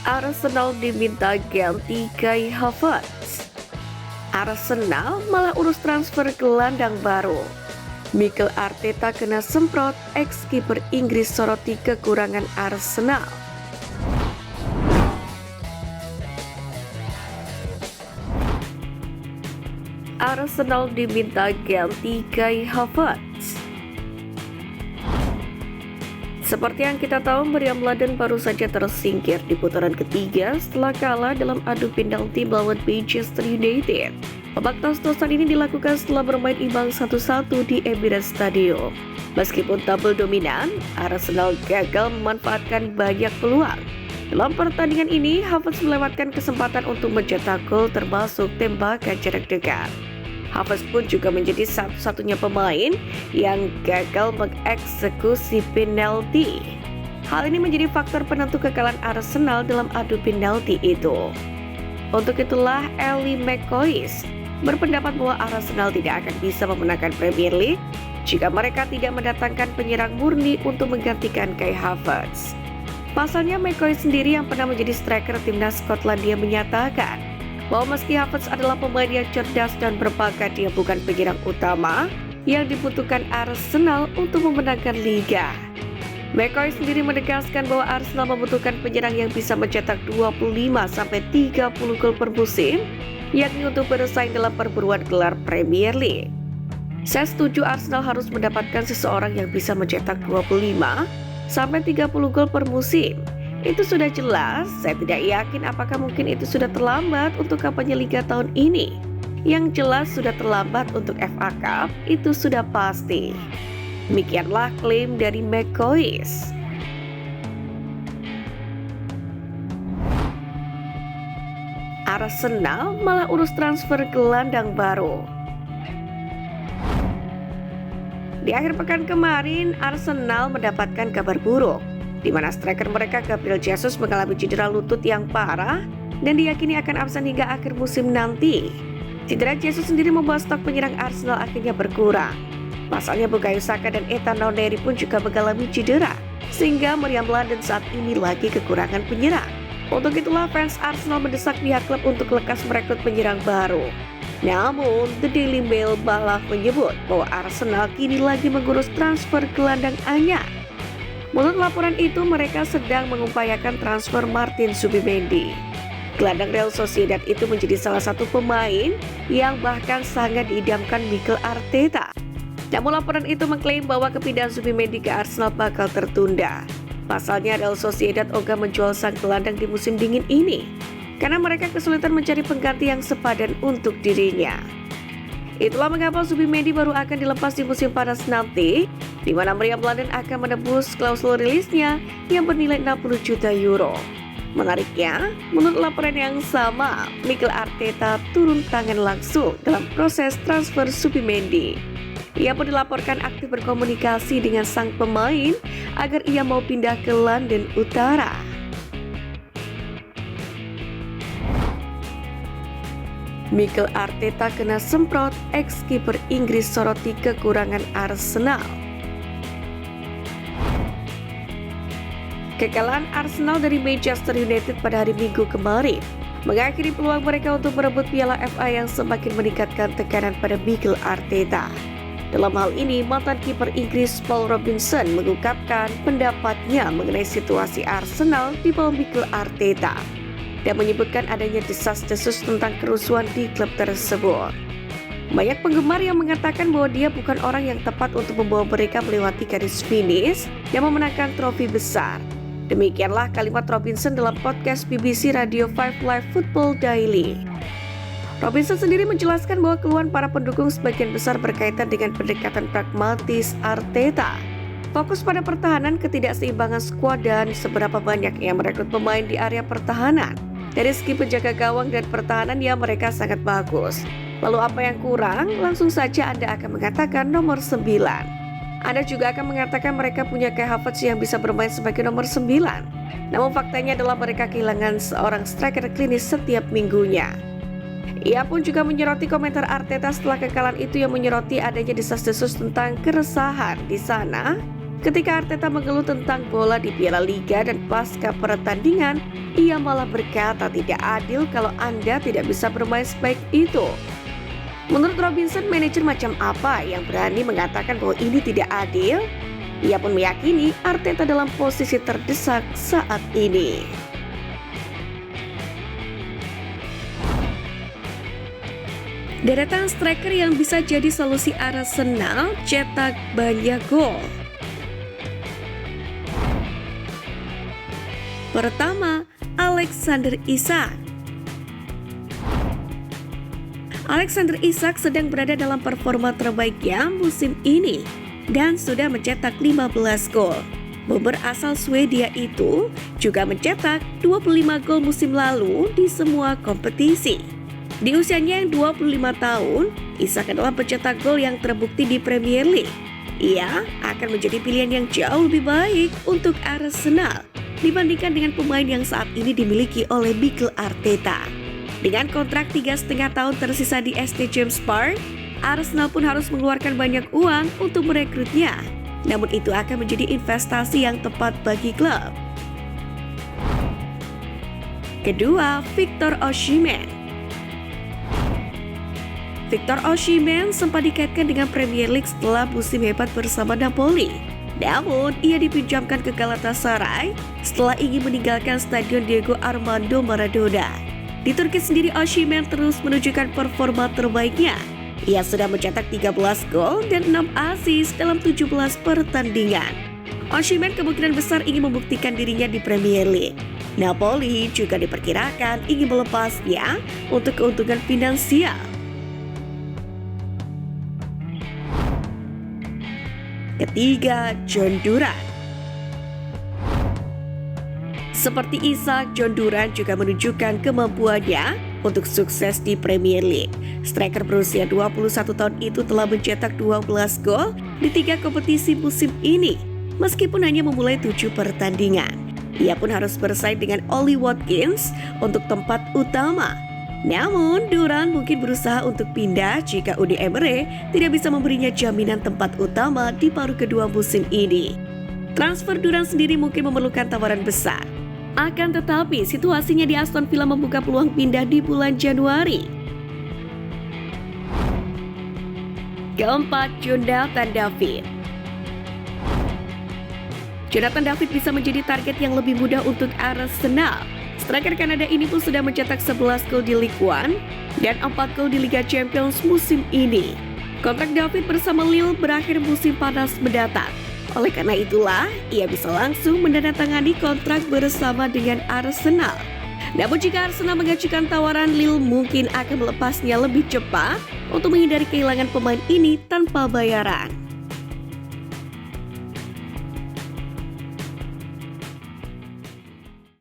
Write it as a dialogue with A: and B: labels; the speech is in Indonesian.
A: Arsenal diminta ganti Kai Havertz. Arsenal malah urus transfer gelandang baru. Mikel Arteta kena semprot, ex-kiper Inggris soroti kekurangan Arsenal. Arsenal diminta ganti Kai Havertz. Seperti yang kita tahu, Meriam Laden baru saja tersingkir di putaran ketiga setelah kalah dalam adu penalti melawan Manchester United. Babak tos-tosan ini dilakukan setelah bermain imbang 1-1 di Emirates Stadium. Meskipun tampil dominan, Arsenal gagal memanfaatkan banyak peluang. Dalam pertandingan ini, Havertz melewatkan kesempatan untuk mencetak gol termasuk tembakan jarak dekat. Havertz pun juga menjadi satu-satunya pemain yang gagal mengeksekusi penalti. Hal ini menjadi faktor penentu kekalahan Arsenal dalam adu penalti itu. Untuk itulah Ely McCoist berpendapat bahwa Arsenal tidak akan bisa memenangkan Premier League jika mereka tidak mendatangkan penyerang murni untuk menggantikan Kai Havertz. Pasalnya, McCoist sendiri yang pernah menjadi striker timnas Skotlandia menyatakan bahwa meski Havertz adalah pemain yang cerdas dan berbakat, dia bukan penyerang utama yang dibutuhkan Arsenal untuk memenangkan liga. McCoy sendiri menegaskan bahwa Arsenal membutuhkan penyerang yang bisa mencetak 25-30 gol per musim, yakni untuk bersaing dalam perburuan gelar Premier League. Saya setuju Arsenal harus mendapatkan seseorang yang bisa mencetak 25-30 gol per musim. Itu sudah jelas. Saya tidak yakin apakah mungkin itu sudah terlambat untuk kampanye Liga tahun ini. Yang jelas sudah terlambat untuk FA Cup, itu sudah pasti. Demikianlah klaim dari McCoist. Arsenal malah urus transfer gelandang baru. Di akhir pekan kemarin, Arsenal mendapatkan kabar buruk, di mana striker mereka Gabriel Jesus mengalami cedera lutut yang parah dan diyakini akan absen hingga akhir musim nanti. Cedera Jesus sendiri membuat stok penyerang Arsenal akhirnya berkurang. Pasalnya Bukayo Saka dan Ethan Nwaneri pun juga mengalami cedera, sehingga Meriam London saat ini lagi kekurangan penyerang. Untuk itulah fans Arsenal mendesak pihak klub untuk lekas merekrut penyerang baru. Namun, The Daily Mail malah menyebut bahwa Arsenal kini lagi mengurus transfer gelandang anyar. Menurut laporan itu, mereka sedang mengupayakan transfer Martin Zubimendi. Gelandang Real Sociedad itu menjadi salah satu pemain yang bahkan sangat diidamkan Mikel Arteta. Namun laporan itu mengklaim bahwa kepindahan Zubimendi ke Arsenal bakal tertunda. Pasalnya Real Sociedad ogah menjual sang gelandang di musim dingin ini, karena mereka kesulitan mencari pengganti yang sepadan untuk dirinya. Itulah mengapa Zubimendi baru akan dilepas di musim panas nanti, di mana Meriam London akan menebus klausul rilisnya yang bernilai 60 juta euro. Menariknya, menurut laporan yang sama, Mikel Arteta turun tangan langsung dalam proses transfer Zubimendi. Ia pun dilaporkan aktif berkomunikasi dengan sang pemain agar ia mau pindah ke London Utara. Mikel Arteta kena semprot, ex-kiper Inggris soroti kekurangan Arsenal. Kekalahan Arsenal dari Manchester United pada hari Minggu kemarin mengakhiri peluang mereka untuk merebut Piala FA yang semakin meningkatkan tekanan pada Mikel Arteta. Dalam hal ini, mantan kiper Inggris Paul Robinson mengungkapkan pendapatnya mengenai situasi Arsenal di bawah Mikel Arteta dan menyebutkan adanya desas-desus tentang kerusuhan di klub tersebut. Banyak penggemar yang mengatakan bahwa dia bukan orang yang tepat untuk membawa mereka melewati garis finish dan memenangkan trofi besar. Demikianlah kalimat Robinson dalam podcast BBC Radio 5 Live Football Daily. Robinson sendiri menjelaskan bahwa keluhan para pendukung sebagian besar berkaitan dengan pendekatan pragmatis Arteta. Fokus pada pertahanan, ketidakseimbangan skuad, dan seberapa banyak yang merekrut pemain di area pertahanan. Dari segi penjaga gawang dan pertahanan, ya mereka sangat bagus. Lalu apa yang kurang? Langsung saja Anda akan mengatakan nomor 9. Anda juga akan mengatakan mereka punya Kai Havertz yang bisa bermain sebagai nomor 9. Namun faktanya adalah mereka kehilangan seorang striker klinis setiap minggunya. Ia pun juga menyoroti komentar Arteta setelah kekalahan itu yang menyoroti adanya desas-desus tentang keresahan di sana Ketika Arteta mengeluh tentang bola di Piala Liga dan pasca pertandingan, ia malah berkata tidak adil kalau Anda tidak bisa bermain sebaik itu. Menurut Robinson, manajer macam apa yang berani mengatakan bahwa ini tidak adil? Ia pun meyakini Arteta dalam posisi terdesak saat ini. Deretan striker yang bisa jadi solusi Arsenal cetak banyak gol. Pertama, Alexander Isak. Alexander Isak sedang berada dalam performa terbaiknya musim ini dan sudah mencetak 15 gol. Bomber asal Swedia itu juga mencetak 25 gol musim lalu di semua kompetisi. Di usianya yang 25 tahun, Isak adalah pencetak gol yang terbukti di Premier League. Ia akan menjadi pilihan yang jauh lebih baik untuk Arsenal dibandingkan dengan pemain yang saat ini dimiliki oleh Mikel Arteta. Dengan kontrak 3,5 tahun tersisa di ST James Park, Arsenal pun harus mengeluarkan banyak uang untuk merekrutnya. Namun itu akan menjadi investasi yang tepat bagi klub. Kedua, Victor Osimhen. Victor Osimhen sempat dikaitkan dengan Premier League setelah musim hebat bersama Napoli. Namun, ia dipinjamkan ke Galatasaray setelah ingin meninggalkan Stadion Diego Armando Maradona. Di Turki sendiri, Osimhen terus menunjukkan performa terbaiknya. Ia sudah mencetak 13 gol dan 6 assist dalam 17 pertandingan. Osimhen kemungkinan besar ingin membuktikan dirinya di Premier League. Napoli juga diperkirakan ingin melepasnya untuk keuntungan finansial. Ketiga, John Duran. Seperti Isak, John Duran juga menunjukkan kemampuannya untuk sukses di Premier League. Striker berusia 21 tahun itu telah mencetak 12 gol di 3 kompetisi musim ini, meskipun hanya memulai 7 pertandingan. Ia pun harus bersaing dengan Ollie Watkins untuk tempat utama. Namun, Duran mungkin berusaha untuk pindah jika Unai Emery tidak bisa memberinya jaminan tempat utama di paruh kedua musim ini. Transfer Duran sendiri mungkin memerlukan tawaran besar. Akan tetapi, situasinya di Aston Villa membuka peluang pindah di bulan Januari. Keempat, Jonathan David. Jonathan David bisa menjadi target yang lebih mudah untuk Arsenal. Striker Kanada ini pun sudah mencetak 11 gol di Ligue 1 dan 4 gol di Liga Champions musim ini. Kontrak David bersama Lille berakhir musim panas mendatang. Oleh karena itulah, ia bisa langsung menandatangani kontrak bersama dengan Arsenal. Namun jika Arsenal mengajukan tawaran, Lille mungkin akan melepasnya lebih cepat untuk menghindari kehilangan pemain ini tanpa bayaran.